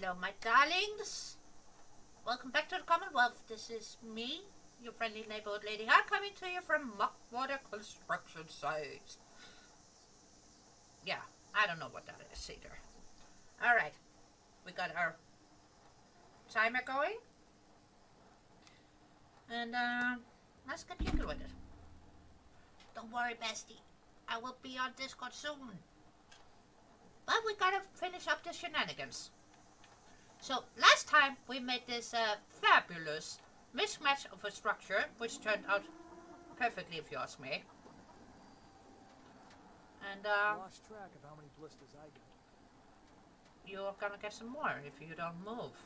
Hello, my darlings. Welcome back to the Commonwealth. This is me, your friendly neighborhood lady, coming to you from murkwater construction site. Yeah, I don't know what that is either. Alright, we got our timer going. And let's get jiggy with it. Don't worry, bestie. I will be on Discord soon. But we gotta finish up the shenanigans. So last time we made this fabulous mismatch of a structure, which turned out perfectly, if you ask me. And lost track of how many blisters I got. You're gonna get some more if you don't move.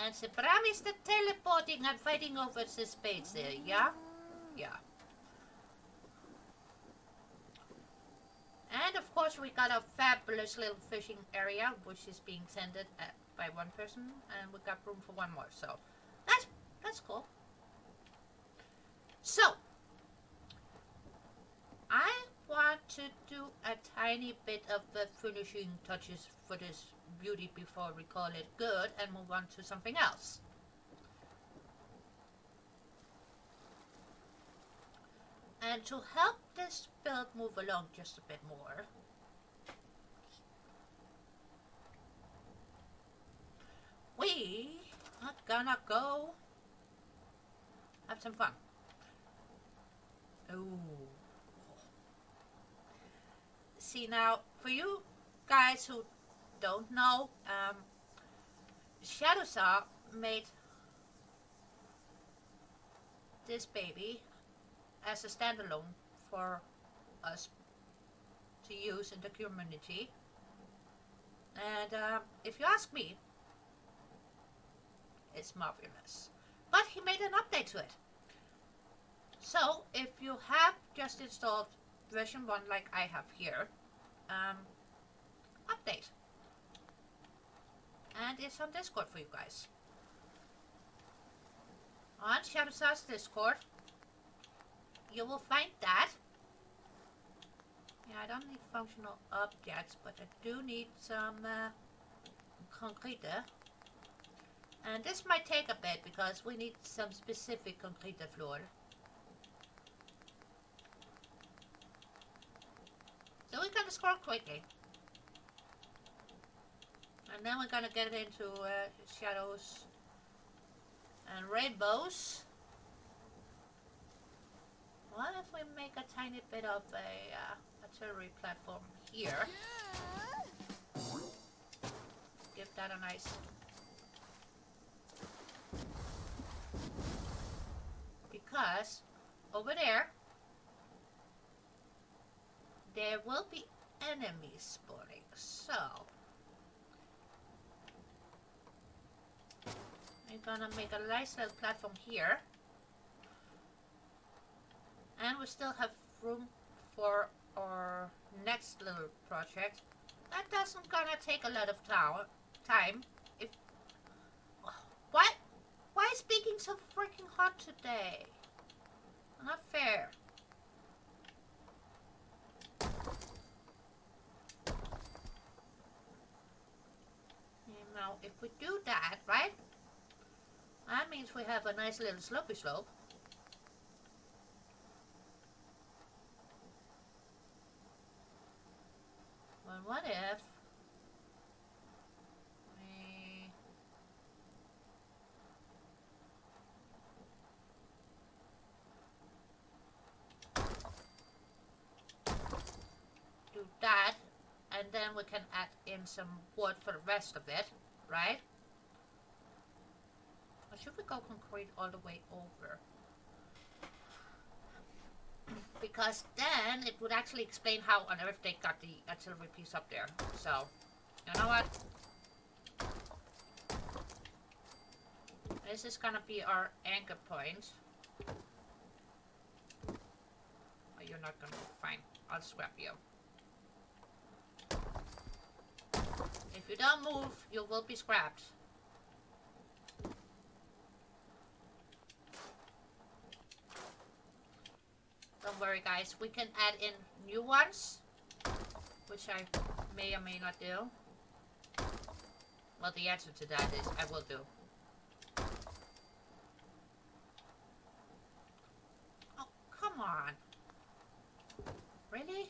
And Sebram is the teleporting and fighting over the spades there, yeah? Yeah. And of course we got a fabulous little fishing area, which is being tended by one person, and we got room for one more, so that's cool. So, I want to do a tiny bit of the finishing touches for this beauty before we call it good and move on to something else. And to help this build move along just a bit more, we are gonna go have some fun. Ooh. See, now, for you guys who don't know, Shadowsaw made this baby as a standalone for us to use in the community. And if you ask me, it's marvelous. But he made an update to it. So if you have just installed version 1 like I have here, update. And it's on Discord for you guys. On Shadowsaw's Discord, you will find that. Yeah, I don't need functional objects, but I do need some concrete. And this might take a bit because we need some specific concrete floor. So we're gonna scroll quickly. And then we're gonna get into shadows and rainbows. What if we make a tiny bit of a artillery platform here? Give that a nice... Because over there will be enemies spawning, so I'm gonna make a nice little platform here. And we still have room for our next little project. That doesn't gonna take a lot of time. If why is speaking so freaking hot today? Not fair. Now, if we do that, right? That means we have a nice little slopey slope. Well, what if we do that, and then we can add in some wood for the rest of it, right? Or should we go concrete all the way over? Because then it would actually explain how on earth they got the artillery piece up there. So, you know what? This is gonna be our anchor point. Oh, you're not gonna move. Fine. I'll scrap you. If you don't move, you will be scrapped. Don't worry, guys. We can add in new ones. which I may or may not do. Well, the answer to that is I will do. Oh, come on. Really?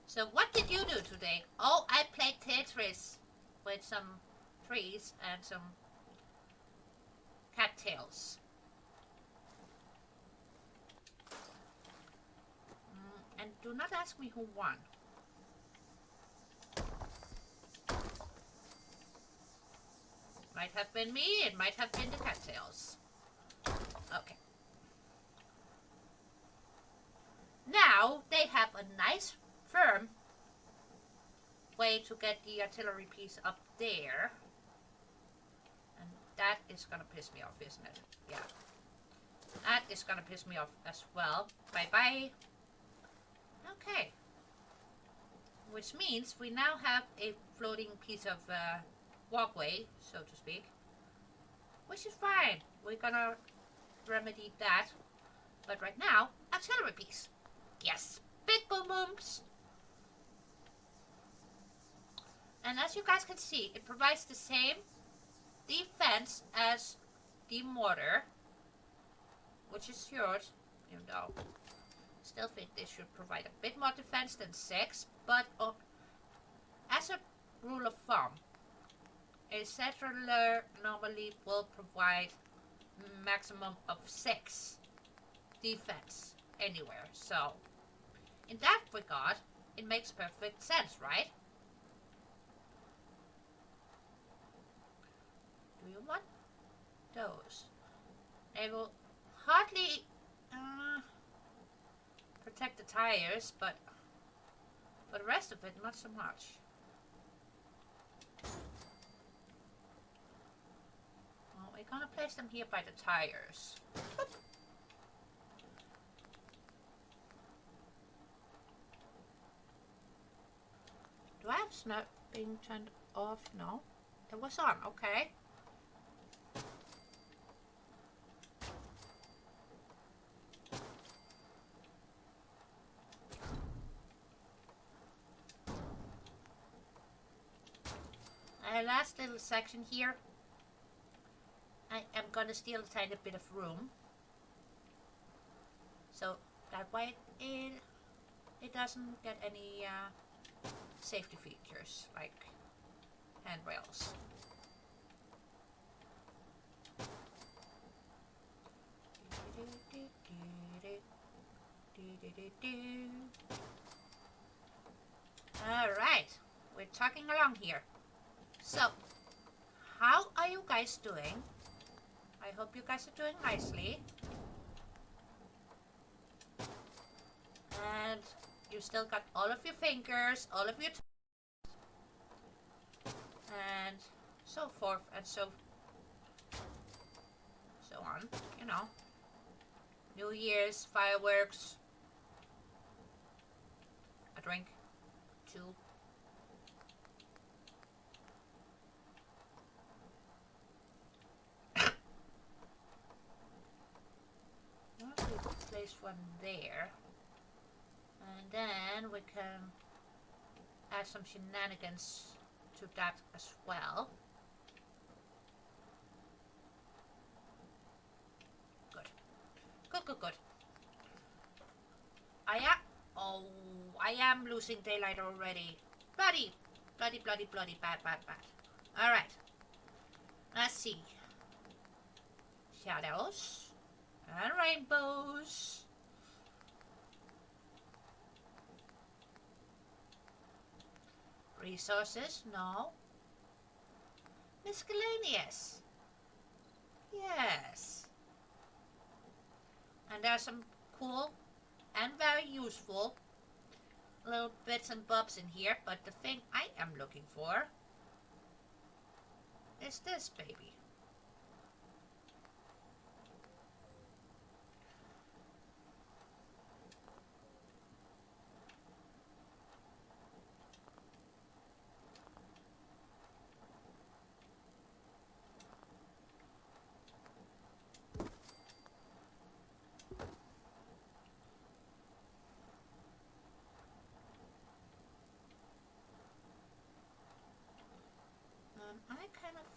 So what did you do today? Oh, I played Tetris with some trees and some cattails. And do not ask me who won. Might have been me, it might have been the cattails. Okay. Now they have a nice firm way to get the artillery piece up there. And that is gonna piss me off, isn't it? Yeah. That is gonna piss me off as well. Bye-bye. Okay. Which means we now have a floating piece of walkway, so to speak. Which is fine. We're gonna remedy that. But right now, artillery piece. Yes. Big boom booms. And as you guys can see, it provides the same defense as the mortar, which is yours, even though I still think they should provide a bit more defense than 6, but as a rule of thumb, a settler normally will provide maximum of 6 defense anywhere, so in that regard, it makes perfect sense, right? Do you want those? They will hardly protect the tires, but for the rest of it, not so much. Well, we're gonna place them here by the tires. Do I have snow being turned off? No. It was on, okay. Last little section here, I am gonna steal a tiny bit of room, so that way it doesn't get any safety features like handrails. All right, we're talking along here. So, how are you guys doing? I hope you guys are doing nicely. And you still got all of your fingers, all of your toes, and so forth and so on, you know. New Year's, fireworks, a drink, 2. Place one there, and then we can add some shenanigans to that as well. Good. Good, good, good. I am losing daylight already. Bloody, bloody, bloody, bloody, bad, bad, bad. Alright. Let's see. Shadows. And rainbows. Resources? No. Miscellaneous? Yes. And there are some cool and very useful little bits and bobs in here, but the thing I am looking for is this baby.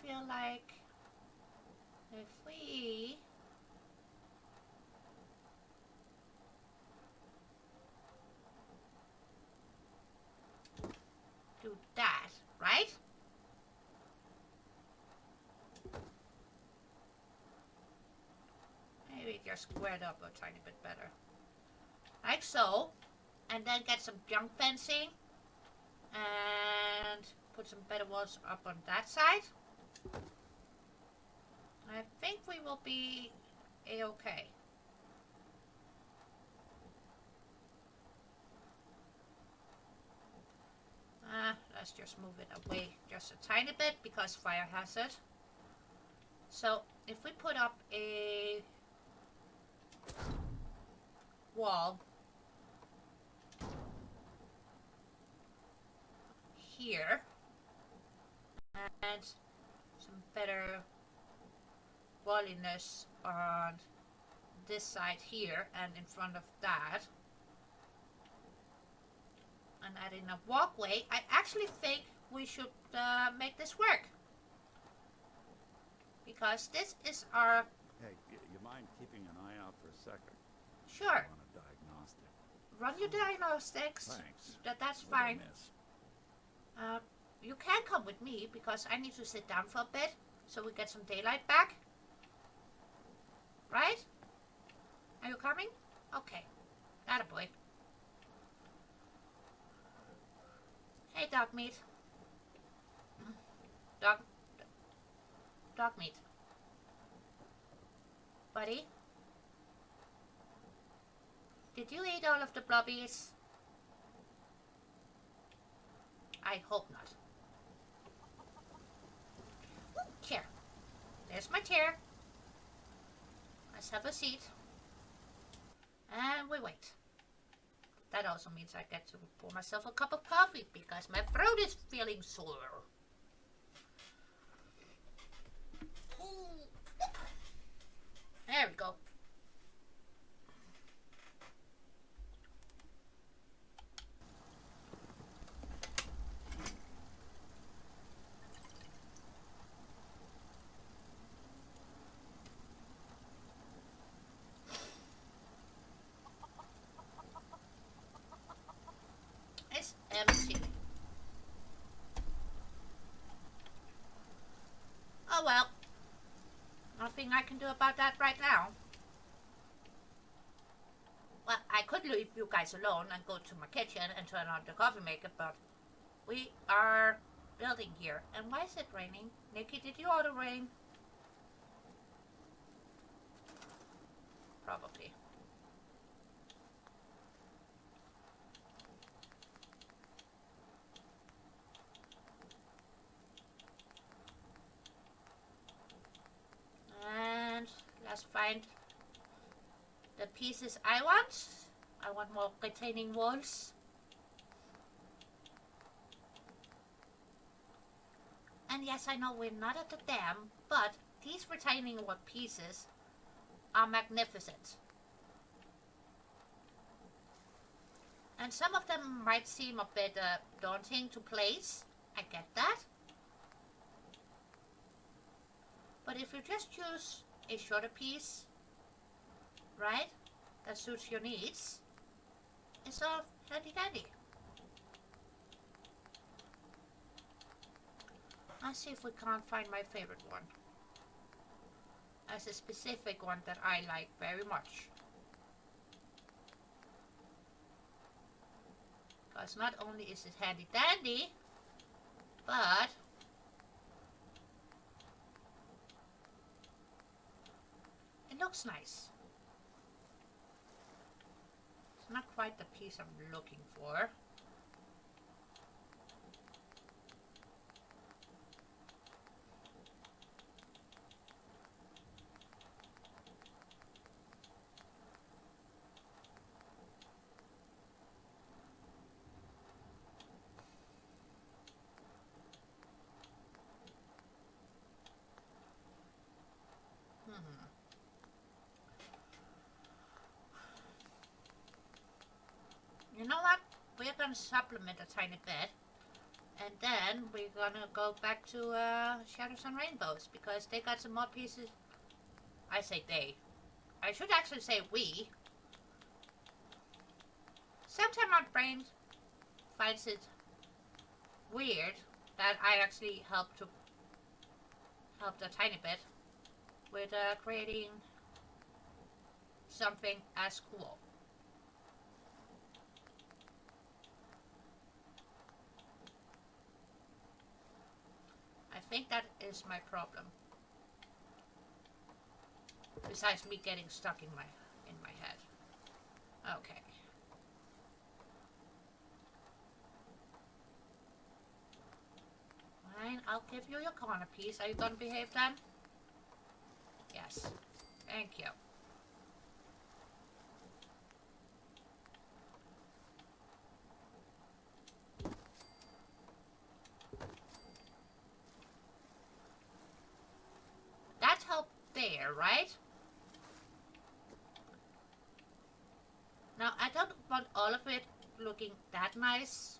feel like if we do that, right? Maybe just square it up a tiny bit better. Like so. And then get some junk fencing. And put some better walls up on that side. I think we will be a-okay. Let's just move it away just a tiny bit because fire hazard. So if we put up a wall here and some better walliness on this side here and in front of that, and adding a walkway, I actually think we should make this work, because this is our... Hey, you mind keeping an eye out for a second? Sure. I want a diagnostic. Run your diagnostics. Thanks. That's What'd I fine. miss? You can come with me because I need to sit down for a bit so we get some daylight back. Right? Are you coming? Okay. Attaboy. Hey, dog meat. Dog meat. Buddy? Did you eat all of the blobbies? I hope not. Ooh, chair. There's my chair. Let's have a seat. And we wait. That also means I get to pour myself a cup of coffee because my throat is feeling sore. There we go. It's empty. Oh well. Nothing I can do about that right now. Well, I could leave you guys alone and go to my kitchen and turn on the coffee maker, but we are building here. And why is it raining? Nikki, did you order rain? Probably. And let's find the pieces I want. I want more retaining walls. And yes, I know we're not at the dam, but these retaining wall pieces are magnificent. And some of them might seem a bit daunting to place. I get that. But if you just choose a shorter piece, right, that suits your needs, it's all handy dandy. Let's see if we can't find my favorite one. As a specific one that I like very much. Because not only is it handy dandy, but it looks nice. It's not quite the piece I'm looking for. You know what? We're going to supplement a tiny bit And then we're gonna go back to Shadows and Rainbows because they got some more pieces. I say they. I should actually say we. Sometimes my brain finds it weird that I actually helped a tiny bit with creating something as cool. I think that is my problem. Besides me getting stuck in my head. Okay. Fine, I'll give you your corner piece. Are you gonna behave then? Yes. Thank you. That helped there, right? Now, I don't want all of it looking that nice.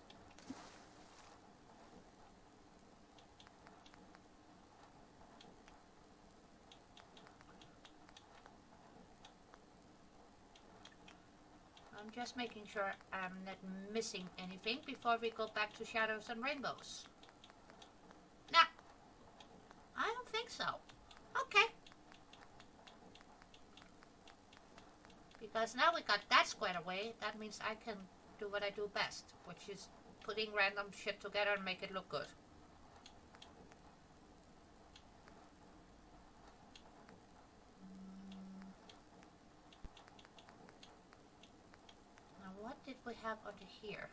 I'm just making sure I'm not missing anything before we go back to Shadows and Rainbows. Nah, I don't think so. Okay. Because now we got that squared away, that means I can do what I do best, which is putting random shit together and make it look good. Now what did we have under here?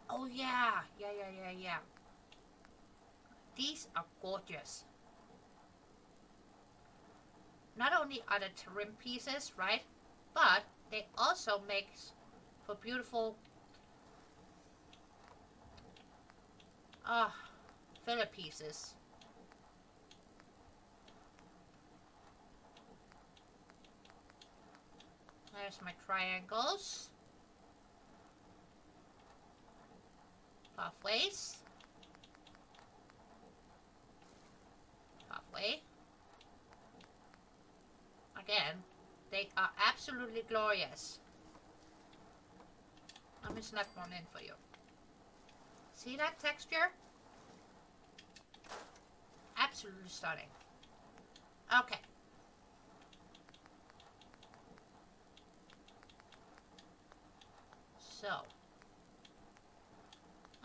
Oh yeah, yeah. These are gorgeous. Not only are they trim pieces, right? But they also make for beautiful filler pieces. There's my triangles. Pathways. Pathway. Again, they are absolutely glorious. Let me snap one in for you. See that texture? Absolutely stunning. Okay. So,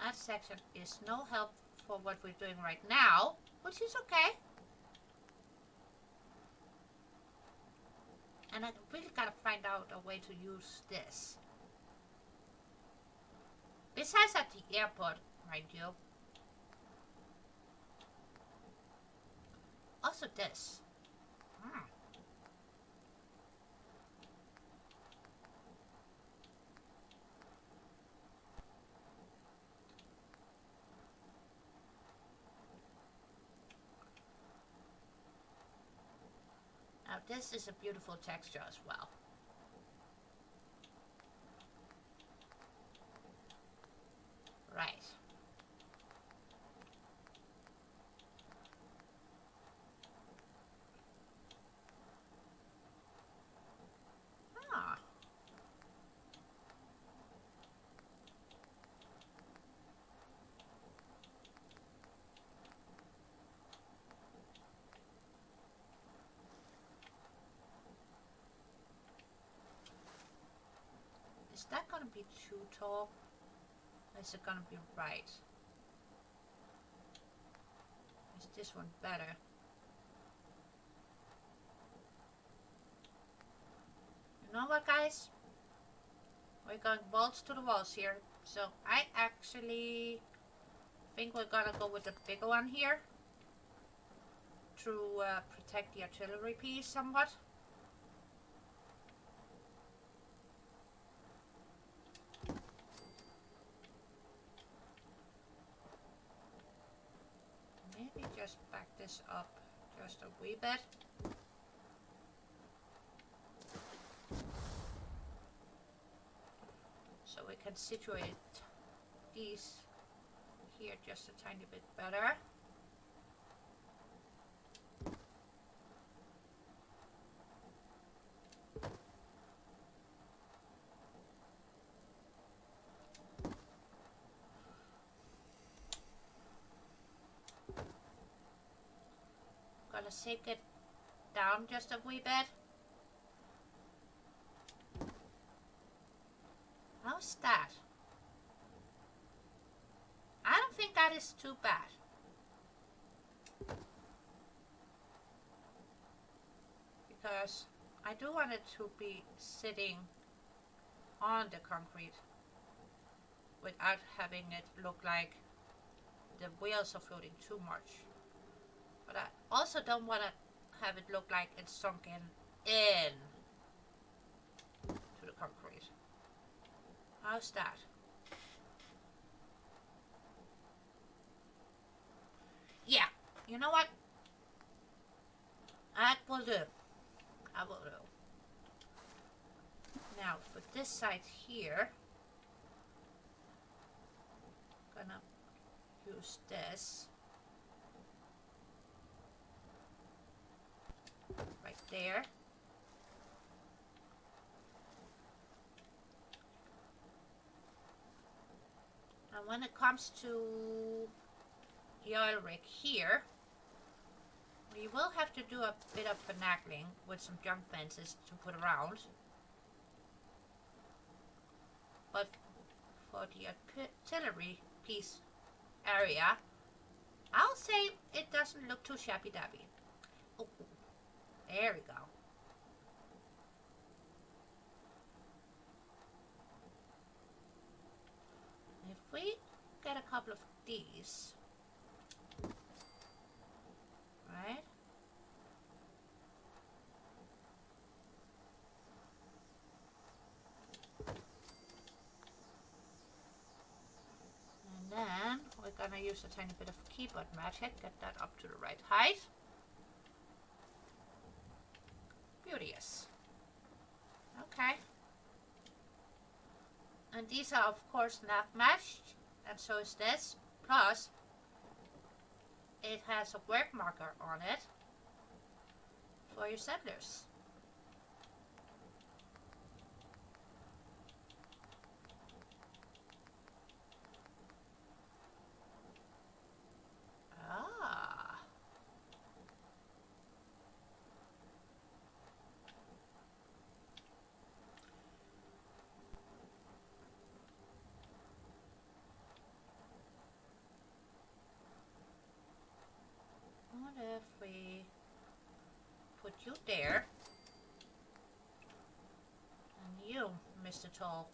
that section is no help for what we're doing right now, which is okay. And I really gotta find out a way to use this. Besides at the airport, mind you. Also this. Now this is a beautiful texture as well. Right. Ah. Is that gonna be too tall? Or is it gonna be right? Is this one better? You know what, guys? We're going balls to the walls here. So I actually think we're gonna go with the bigger one here to protect the artillery piece somewhat. Maybe just back this up just a wee bit. So we can situate these here just a tiny bit better. Gonna sink it down just a wee bit. How's that? I don't think that is too bad. Because I do want it to be sitting on the concrete without having it look like the wheels are floating too much. But I also don't want to have it look like it's sunken in to the concrete. How's that? Yeah, you know what? That will do. I will do. Now for this side here, gonna use this right there. And when it comes to the oil rig here, we will have to do a bit of finagling with some junk fences to put around. But for the artillery piece area, I'll say it doesn't look too shabby dabby. Oh, there we go. If we get a couple of these, right? And then we're gonna use a tiny bit of keyboard magic, get that up to the right height. Beauteous. Okay. And these are of course not matched, and so is this. Plus, it has a work marker on it for your settlers. Ah. What if we put you there, and you, Mr. Tall,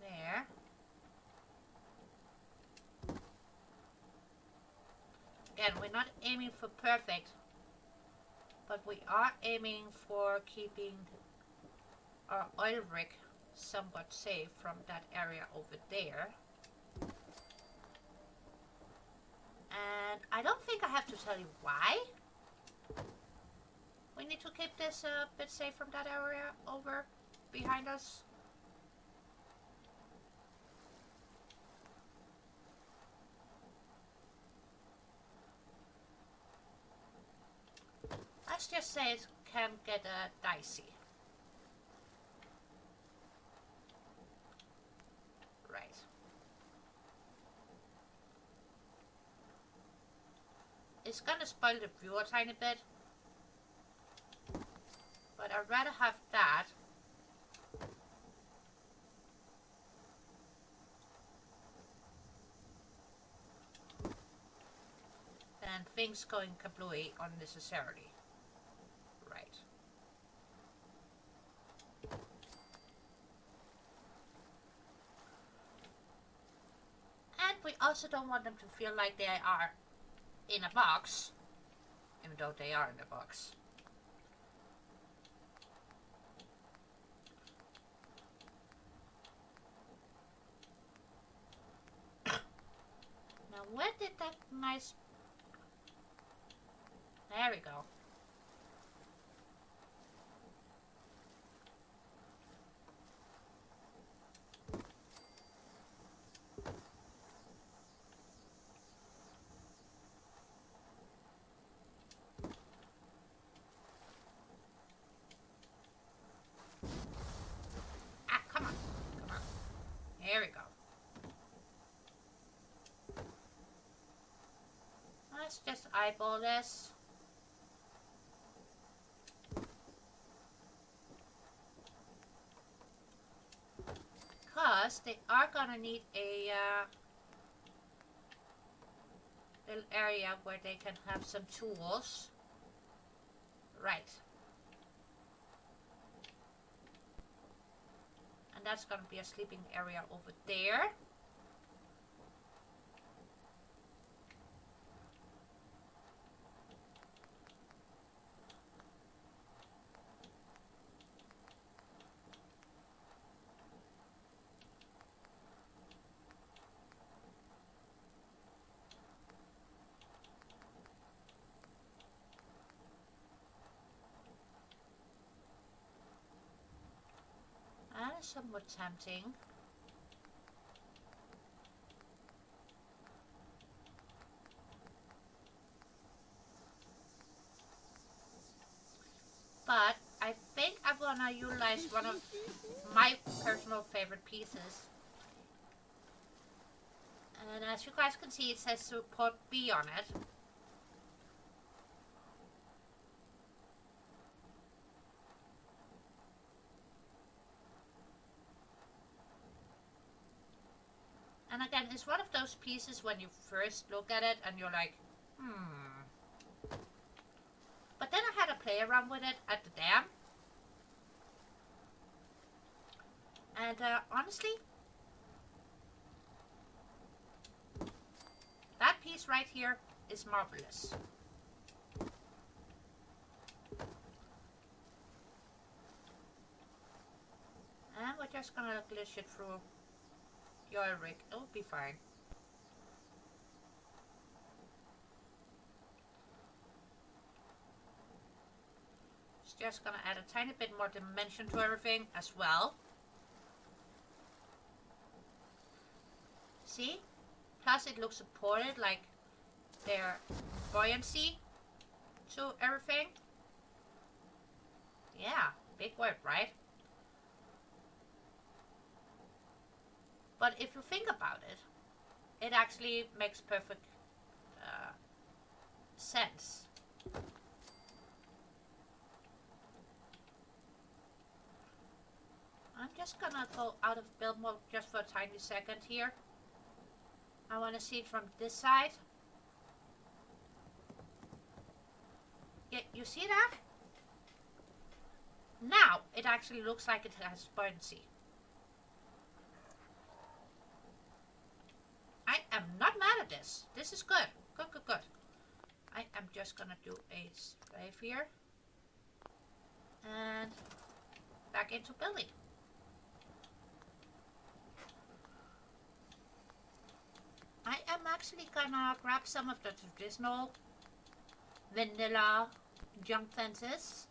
there. Again, we're not aiming for perfect, but we are aiming for keeping our oil rig somewhat safe from that area over there. And I don't think I have to tell you why we need to keep this a bit safe from that area over behind us. Let's just say it can get dicey. Right. It's gonna spoil the view a tiny bit, but I'd rather have that than things going kablooey unnecessarily. Right. And we also don't want them to feel like they are in a box, even though they are in the box. Now where did that nice... There we go. Let's just eyeball this. Because they are gonna need a little area where they can have some tools. Right. And that's gonna be a sleeping area over there. That is somewhat tempting. But I think I'm gonna utilize one of my personal favorite pieces. And as you guys can see, it says support B on it. And again, it's one of those pieces when you first look at it and you're like, But then I had to play around with it at the dam. And honestly, that piece right here is marvelous. And we're just gonna glitch it through your rig. It'll be fine. It's just gonna add a tiny bit more dimension to everything as well. See? Plus it looks supported, like their buoyancy to everything. Yeah, big word, right? But if you think about it, it actually makes perfect sense. I'm just gonna go out of build mode just for a tiny second here. I want to see it from this side. Yeah, you see that? Now it actually looks like it has buoyancy. I am not mad at this. This is good. Good, good, good. I am just gonna do a save here. And back into building. I am actually gonna grab some of the traditional vanilla junk fences.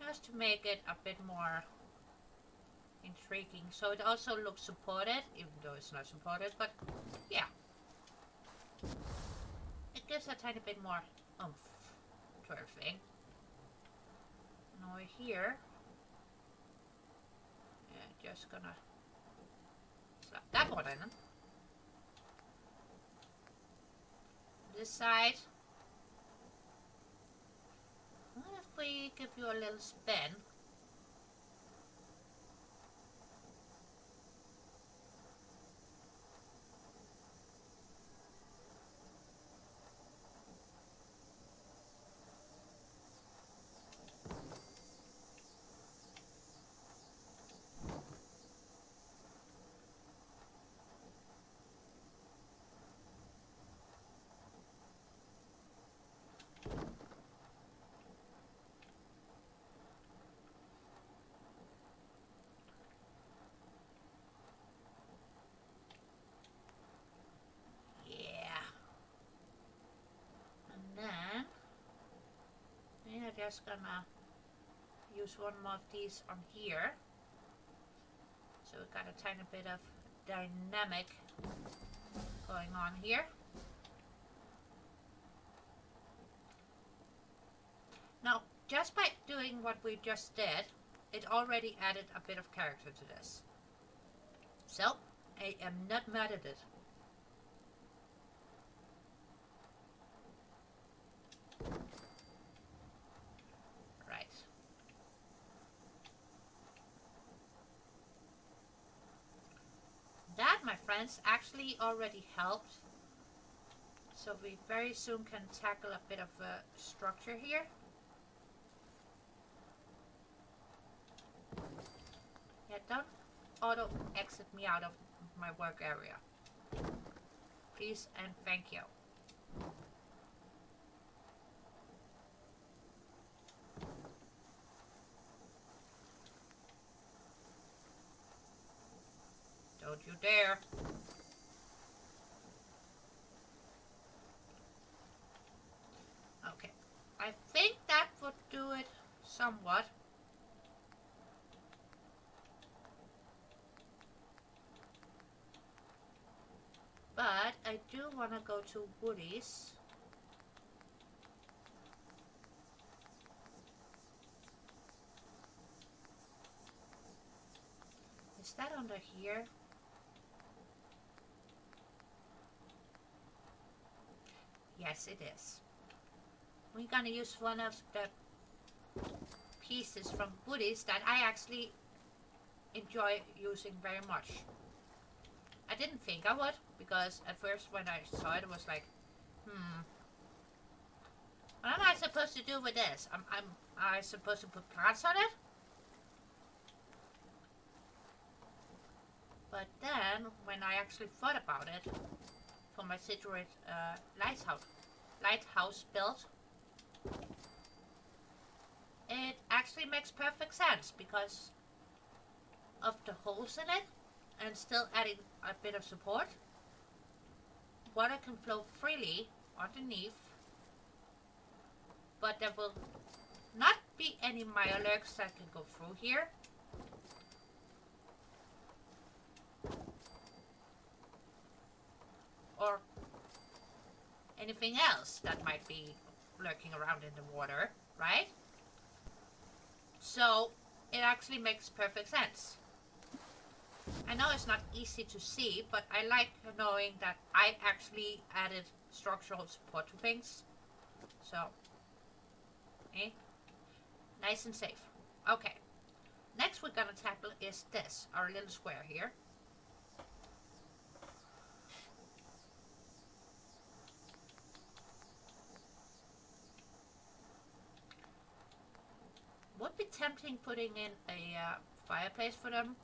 Just to make it a bit more intriguing, so it also looks supported, even though it's not supported, but yeah. It gives a tiny bit more oomph to everything. And over here, yeah, just gonna slap that one in. This side. What if we give you a little spin? just gonna use one more of these on here. So we got a tiny bit of dynamic going on here. Now, just by doing what we just did, it already added a bit of character to this. So, I am not mad at it. Right. That, my friends, actually already helped. So we very soon can tackle a bit of a structure here. Yeah, don't auto exit me out of my work area. Please and thank you. Don't you dare. Okay. I think that would do it somewhat. But I do want to go to Woody's. Is that under here? Yes, it is. We're gonna use one of the pieces from Woody's that I actually enjoy using very much. I didn't think I would, because at first when I saw it, it was like, what am I supposed to do with this? Am I supposed to put plants on it? But then, when I actually thought about it, for my Citrus lighthouse build, it actually makes perfect sense because of the holes in it and still adding a bit of support. Water can flow freely underneath, but there will not be any mirelurks that can go through here. Or anything else that might be lurking around in the water, right? So it actually makes perfect sense. I know it's not easy to see, but I like knowing that I actually added structural support to things. So, nice and safe. Okay, next we're gonna tackle is this, our little square here. Would be tempting putting in a fireplace for them,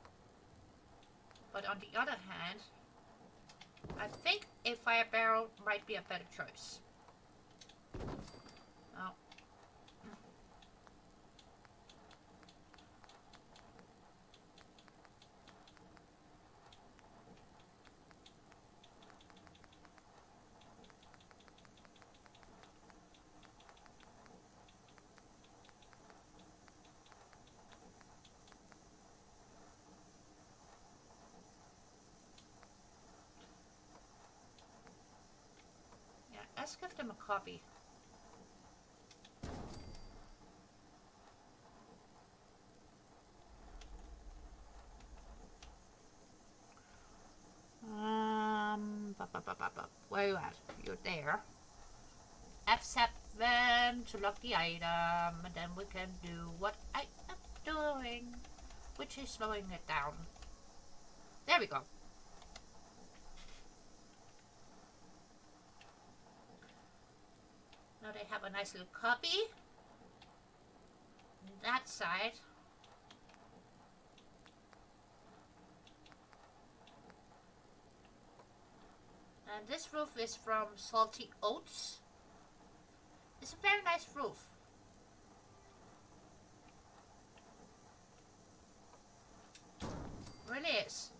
but on the other hand, I think a fire barrel might be a better choice. Oh. Let's give them a copy. Where are you at? You're there. F7 to lock the item, and then we can do what I am doing, which is slowing it down. There we go. Now they have a nice little copy. That side. And this roof is from Salty Oats. It's a very nice roof. It really is.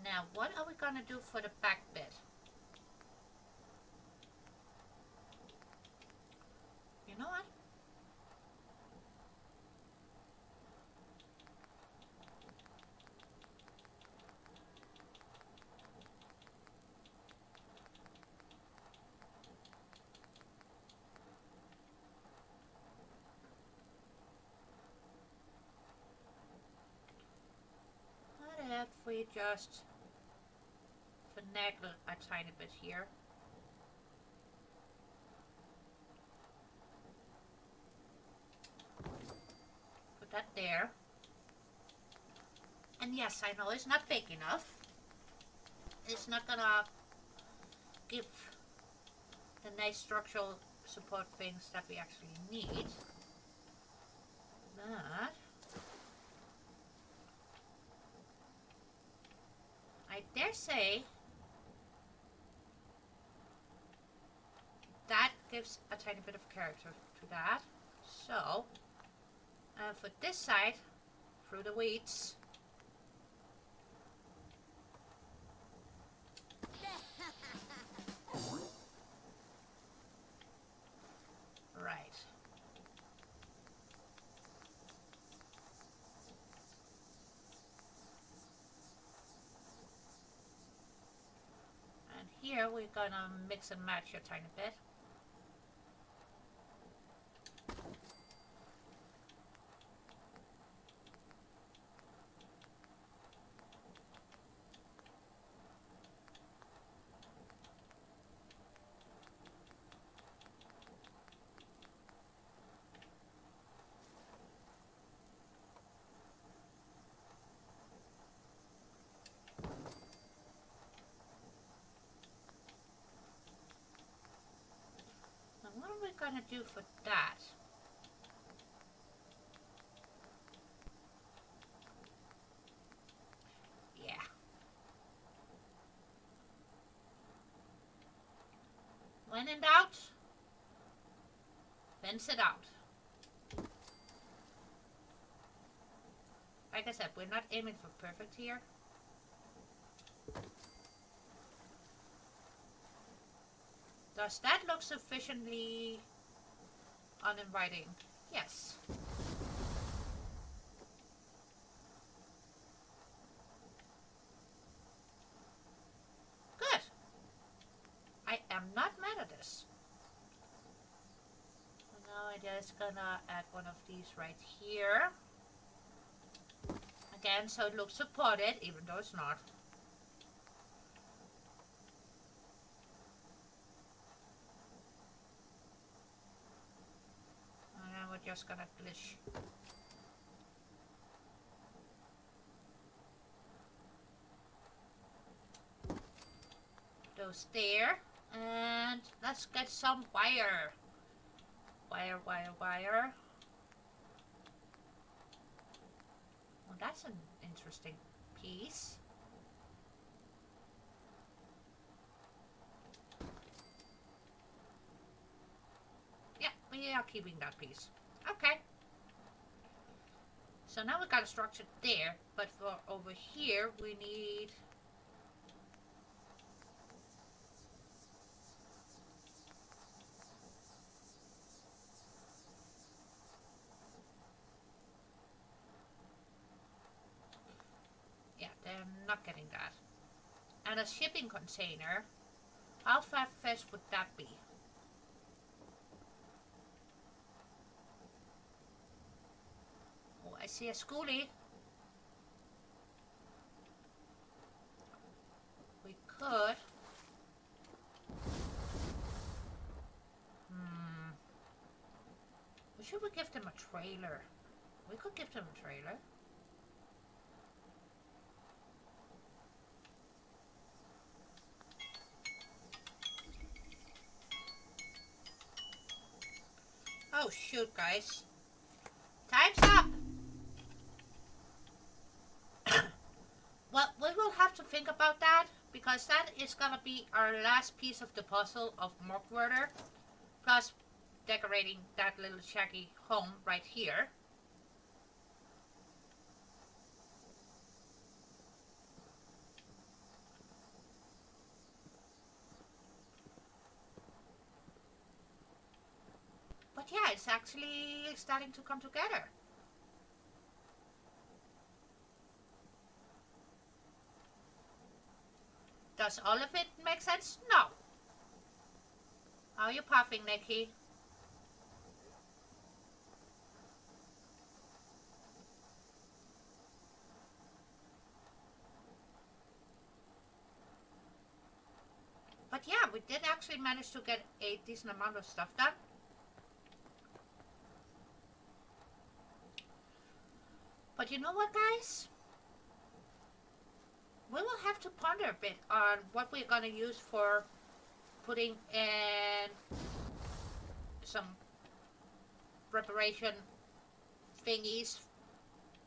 Now, what are we gonna do for the back bit? You know what? What if we just finagle a tiny bit here? Put that there. And yes, I know it's not big enough. It's not gonna give the nice structural support things that we actually need. But I dare say that gives a tiny bit of character to that. So, for this side, through the weeds, right. And here we're gonna mix and match a tiny bit. Now what are we gonna do for that? Yeah. When in doubt, fence it out. Like I said, we're not aiming for perfect here. Does that look sufficiently uninviting? Yes. Good. I am not mad at this. So now I just gonna add one of these right here. Again, so it looks supported, even though it's not. And then we're just gonna glitch. Those there. And let's get some wire. Wire, wire, wire. Well, that's an interesting piece. Yeah, we are keeping that piece. Okay. So now we got a structure there, but for over here we need they're not getting that. And a shipping container. How far fetched would that be? Oh, I see a schoolie. We could. Should we give them a trailer? We could give them a trailer. Oh shoot, guys. Time's up! Well, we will have to think about that, because that is gonna be our last piece of the puzzle of murkwater, plus decorating that little shaggy home right here. But yeah, it's actually starting to come together. Does all of it make sense? No. How are you puffing, Nikki? But yeah, we did actually manage to get a decent amount of stuff done. But you know what, guys? We will have to ponder a bit on what we're going to use for putting in some preparation thingies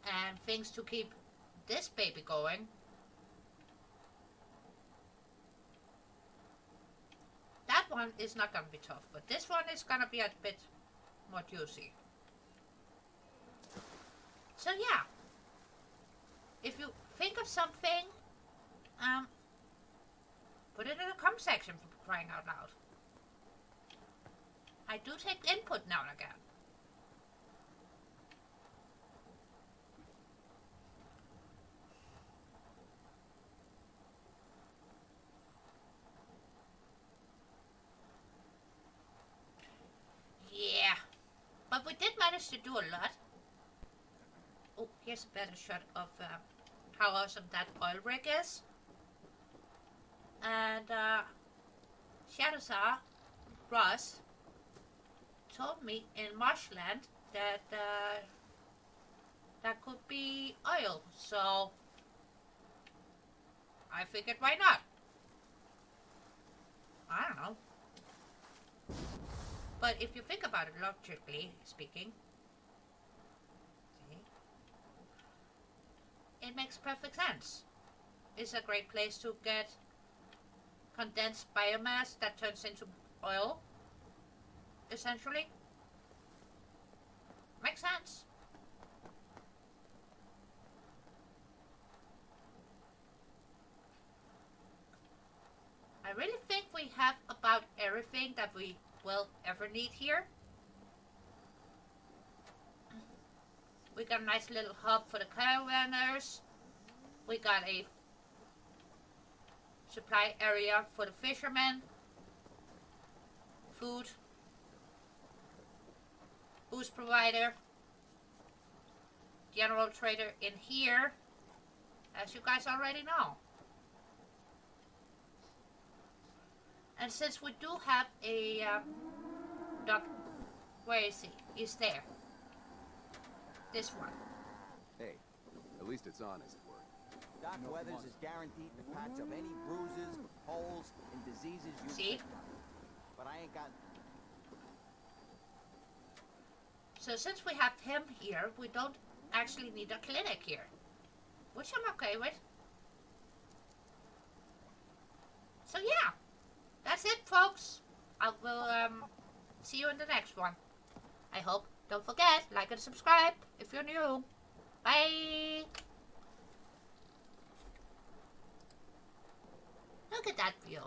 and things to keep this baby going. That one is not going to be tough, but this one is going to be a bit more juicy. So yeah, if you think of something, put it in the comment section for crying out loud. I do take input now and again. Yeah, but we did manage to do a lot. Oh, here's a better shot of how awesome that oil rig is. And Shadowsar, Ross, told me in Marshland that that could be oil, so I figured why not? I don't know. But if you think about it logically speaking, see, it makes perfect sense. It's a great place to get condensed biomass that turns into oil, essentially. Makes sense. I really think we have about everything that we will ever need here. We got a nice little hub for the caravanners. We got a supply area for the fishermen. Food. Boost provider. General trader in here, as you guys already know. And since we do have a dock, where is he? He's there. This one. Hey, at least it's on, as it were. Doc Weathers is guaranteed to patch up any bruises, holes, and diseases you See? picked up. But I ain't got... So since we have him here, we don't actually need a clinic here. Which I'm okay with. So yeah. That's it, folks. I will see you in the next one. I hope. Don't forget, like and subscribe if you're new. Bye. Look at that view.